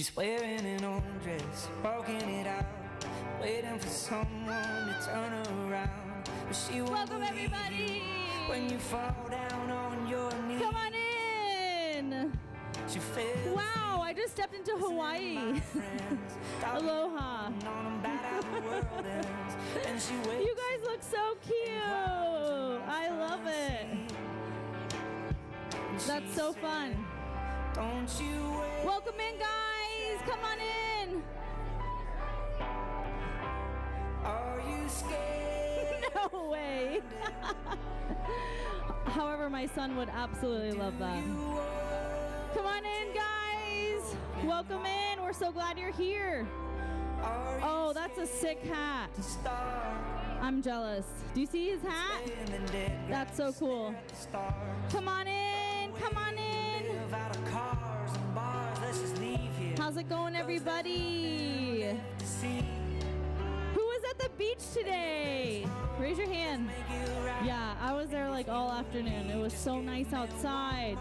She's wearing an old dress, walking it out, waiting for someone to turn her around. But she won't Welcome everybody! when you fall down on your knees. Come on in! Wow, I just stepped into Hawaii. Aloha. You guys look so cute. I love it. That's so fun. Welcome in, guys. Come on in. Are you scared? No way. However, my son would absolutely love that. Come on in, guys. Welcome in. We're so glad you're here. Oh, that's a sick hat. I'm jealous. Do you see his hat? That's so cool. Come on in. Come on in. How's it going, everybody? Who was at the beach today? Raise your hand. Yeah, I was there like all afternoon. It was so nice outside.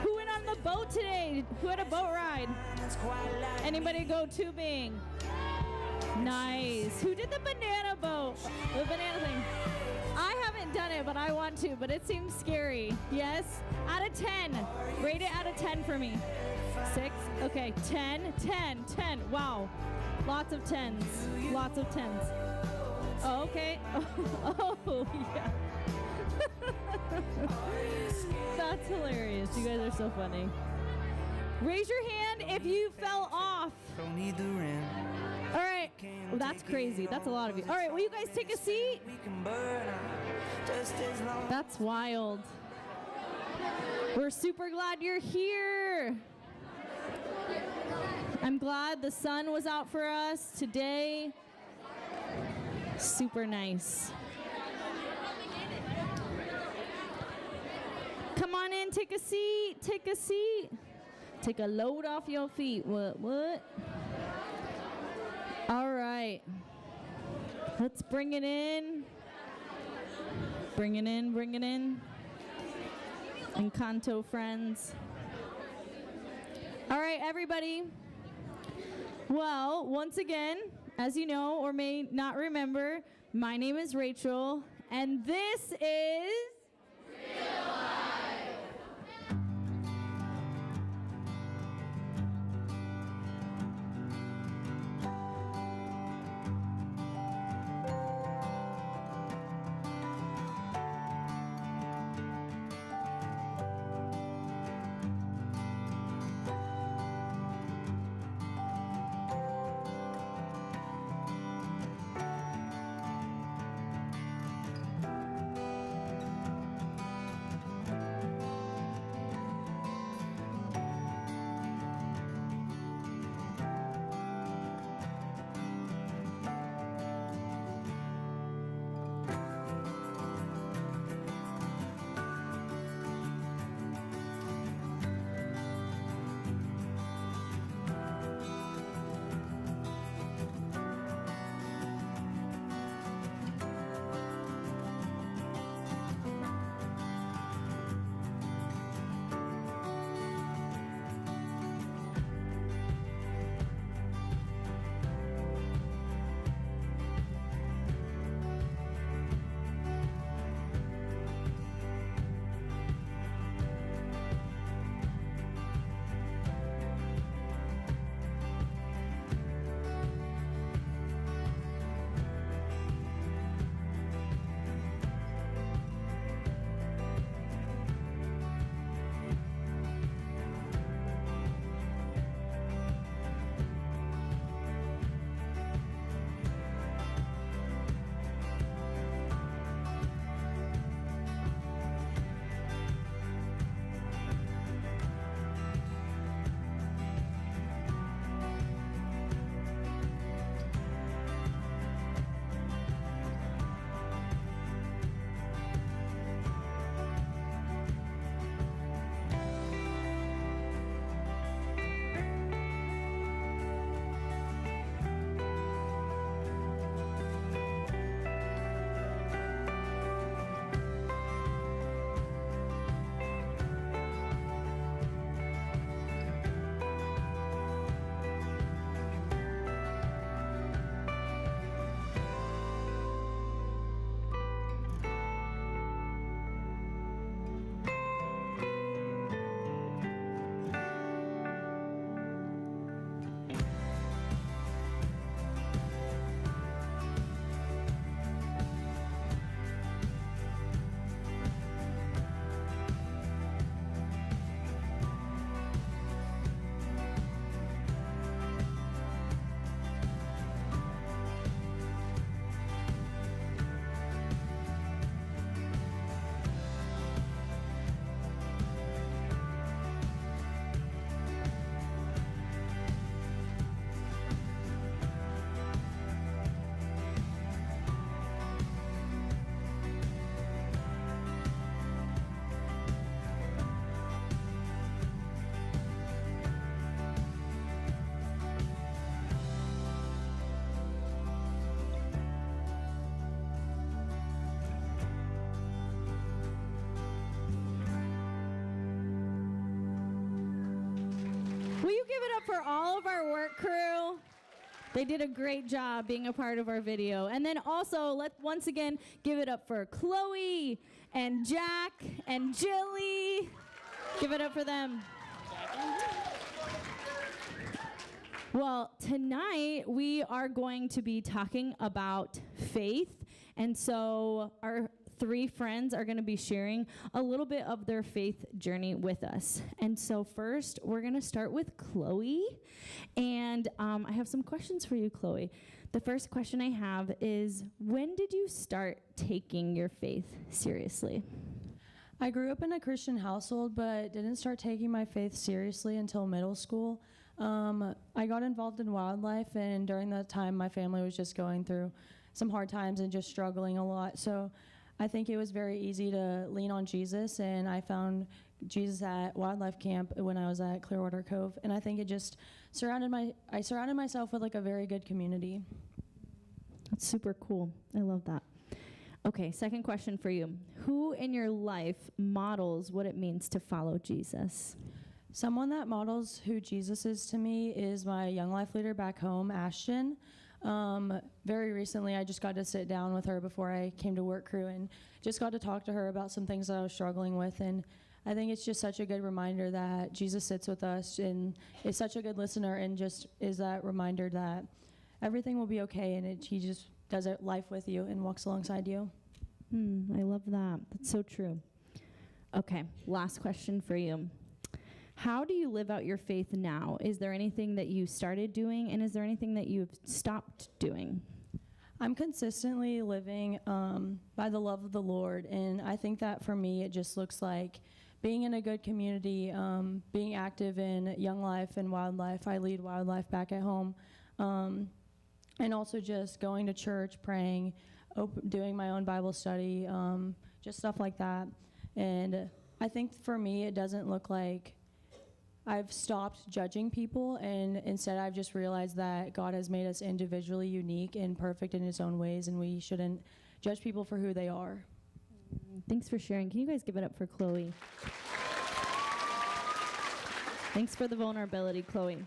Who went on the boat today? Who had a boat ride? Anybody go tubing? Nice. Who did the banana boat? The banana thing. I haven't done it, but I want to, but it seems scary. Yes? Out of 10. Rate it out of 10 for me. 6? Okay. 10, 10, 10. Wow. Lots of 10s. Lots of 10s. Oh, okay. Oh, yeah. That's hilarious. You guys are so funny. Raise your hand if you fell off. Don't need the rim. All right. Well, that's crazy. That's a lot of you. All right. Will you guys take a seat? That's wild. We're super glad you're here. I'm glad the sun was out for us today. Super nice. Come on in, take a seat, take a seat. Take a load off your feet. What? All right. Let's bring it in. Bring it in, bring it in. Encanto friends. All right, everybody. Well, once again, as you know or may not remember, my name is Rachel, and this is Real Life. give it up for all of our work crew? They did a great job being a part of our video. And then also, let's once again give it up for Chloe and Jack and Jilly. Give it up for them. Well, tonight we are going to be talking about faith. And so our three friends are going to be sharing a little bit of their faith journey with us. And so first, we're going to start with Chloe. And I have some questions for you, Chloe. The first question I have is, when did you start taking your faith seriously? I grew up in a Christian household, but didn't start taking my faith seriously until middle school. I got involved in wildlife, and during that time, my family was just going through some hard times and just struggling a lot. So I think it was very easy to lean on Jesus, and I found Jesus at wildlife camp when I was at Clearwater Cove, and I think it just surrounded myself with like a very good community. That's super cool. I love that. Okay, second question for you. Who in your life models what it means to follow Jesus? Someone that models who Jesus is to me is my Young Life leader back home, Ashton. Very recently, I just got to sit down with her before I came to work crew and just got to talk to her about some things that I was struggling with. And I think it's just such a good reminder that Jesus sits with us and is such a good listener, and just is that reminder that everything will be okay, and he just does it life with you and walks alongside you. I love that. That's so true. Okay, last question for you. How do you live out your faith now? Is there anything that you started doing, and is there anything that you've stopped doing? I'm consistently living by the love of the Lord, and I think that for me it just looks like being in a good community, being active in Young Life and Wildlife. I lead Wildlife back at home, and also just going to church, praying, doing my own Bible study, just stuff like that. And I think for me it doesn't look like I've stopped judging people, and instead I've just realized that God has made us individually unique and perfect in his own ways, and we shouldn't judge people for who they are. Thanks for sharing. Can you guys give it up for Chloe? Thanks for the vulnerability, Chloe.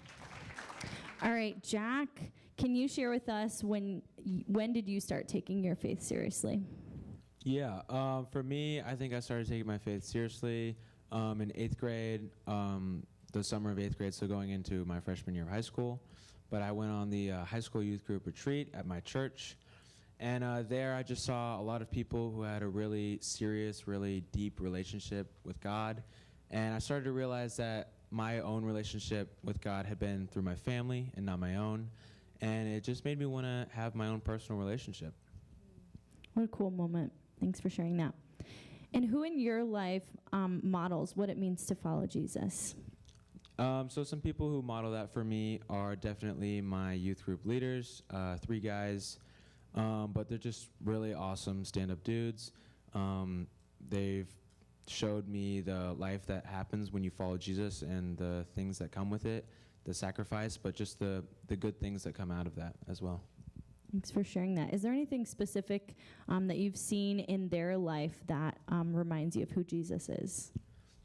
All right, Jack, can you share with us when did you start taking your faith seriously? Yeah, for me, I think I started taking my faith seriously in 8th grade, the summer of 8th grade, so going into my freshman year of high school. But I went on the high school youth group retreat at my church, and there I just saw a lot of people who had a really serious, really deep relationship with God, and I started to realize that my own relationship with God had been through my family and not my own, and it just made me want to have my own personal relationship. What a cool moment. Thanks for sharing that. And who in your life models what it means to follow Jesus? So some people who model that for me are definitely my youth group leaders, 3 guys, but they're just really awesome stand-up dudes. They've showed me the life that happens when you follow Jesus and the things that come with it, the sacrifice, but just the good things that come out of that as well. Thanks for sharing that. Is there anything specific that you've seen in their life that reminds you of who Jesus is?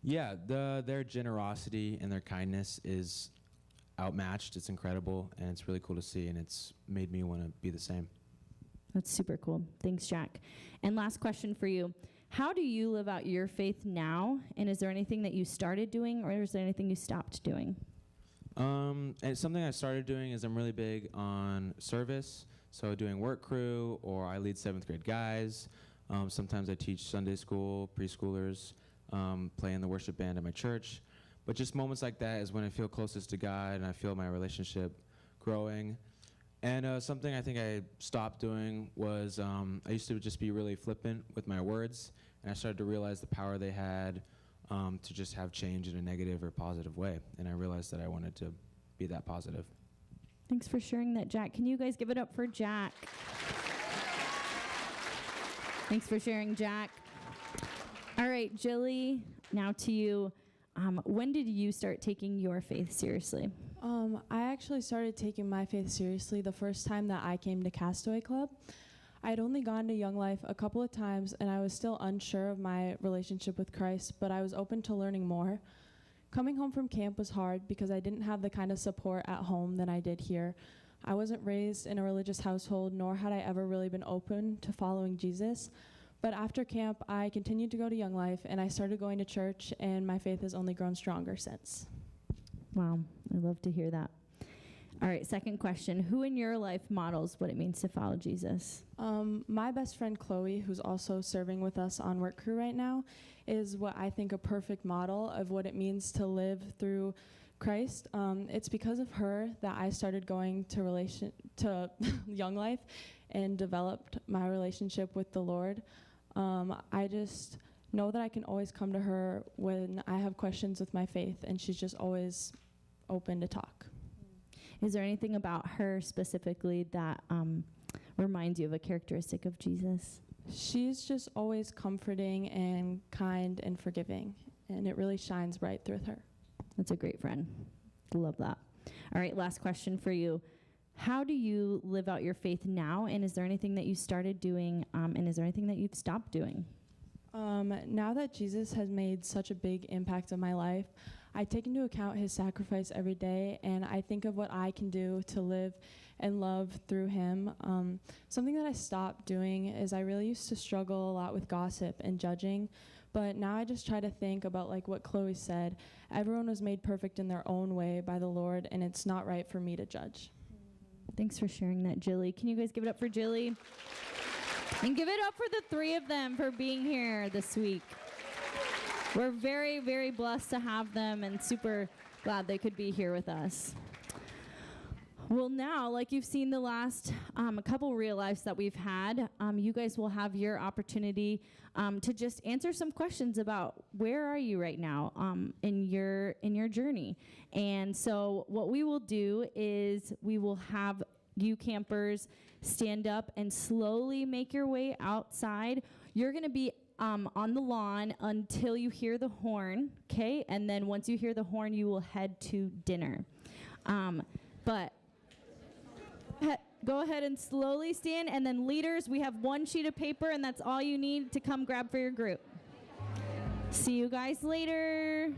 Yeah, their generosity and their kindness is outmatched. It's incredible, and it's really cool to see, and it's made me want to be the same. That's super cool. Thanks, Jack. And last question for you. How do you live out your faith now? And is there anything that you started doing, or is there anything you stopped doing? And something I started doing is I'm really big on service. So doing work crew, or I lead 7th grade guys. Sometimes I teach Sunday school, preschoolers, play in the worship band at my church. But just moments like that is when I feel closest to God and I feel my relationship growing. And something I think I stopped doing was I used to just be really flippant with my words, and I started to realize the power they had to just have change in a negative or positive way. And I realized that I wanted to be that positive. Thanks for sharing that, Jack. Can you guys give it up for Jack? Thanks for sharing, Jack. All right, Jilly, now to you. When did you start taking your faith seriously? I actually started taking my faith seriously the first time that I came to Castaway Club. I had only gone to Young Life a couple of times, and I was still unsure of my relationship with Christ, but I was open to learning more. Coming home from camp was hard because I didn't have the kind of support at home that I did here. I wasn't raised in a religious household, nor had I ever really been open to following Jesus. But after camp, I continued to go to Young Life, and I started going to church, and my faith has only grown stronger since. Wow, I love to hear that. All right, second question. Who in your life models what it means to follow Jesus? My best friend Chloe, who's also serving with us on Work Crew right now, is what I think a perfect model of what it means to live through Christ. It's because of her that I started going to Young Life and developed my relationship with the Lord. I just know that I can always come to her when I have questions with my faith, and she's just always open to talk. Is there anything about her specifically that reminds you of a characteristic of Jesus? She's just always comforting and kind and forgiving, and it really shines bright through her. That's a great friend. Love that. All right, last question for you. How do you live out your faith now, and is there anything that you started doing, and is there anything that you've stopped doing? Now that Jesus has made such a big impact on my life, I take into account his sacrifice every day, and I think of what I can do to live and love through him. Something that I stopped doing is I really used to struggle a lot with gossip and judging, but now I just try to think about like what Chloe said. Everyone was made perfect in their own way by the Lord, and it's not right for me to judge. Thanks for sharing that, Jilly. Can you guys give it up for Jilly? And give it up for the three of them for being here this week. We're very, very blessed to have them and super glad they could be here with us. Well, now, like you've seen the last a couple real lives that we've had, you guys will have your opportunity to just answer some questions about where are you right now in your journey. And so what we will do is we will have you campers stand up and slowly make your way outside. You're going to be on the lawn until you hear the horn, okay? And then once you hear the horn, you will head to dinner. But go ahead and slowly stand, and then leaders, we have one sheet of paper, and that's all you need to come grab for your group. See you guys later.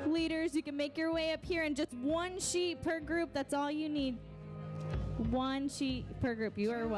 Leaders, you can make your way up here, and just one sheet per group. That's all you need. One sheet per group. You are welcome.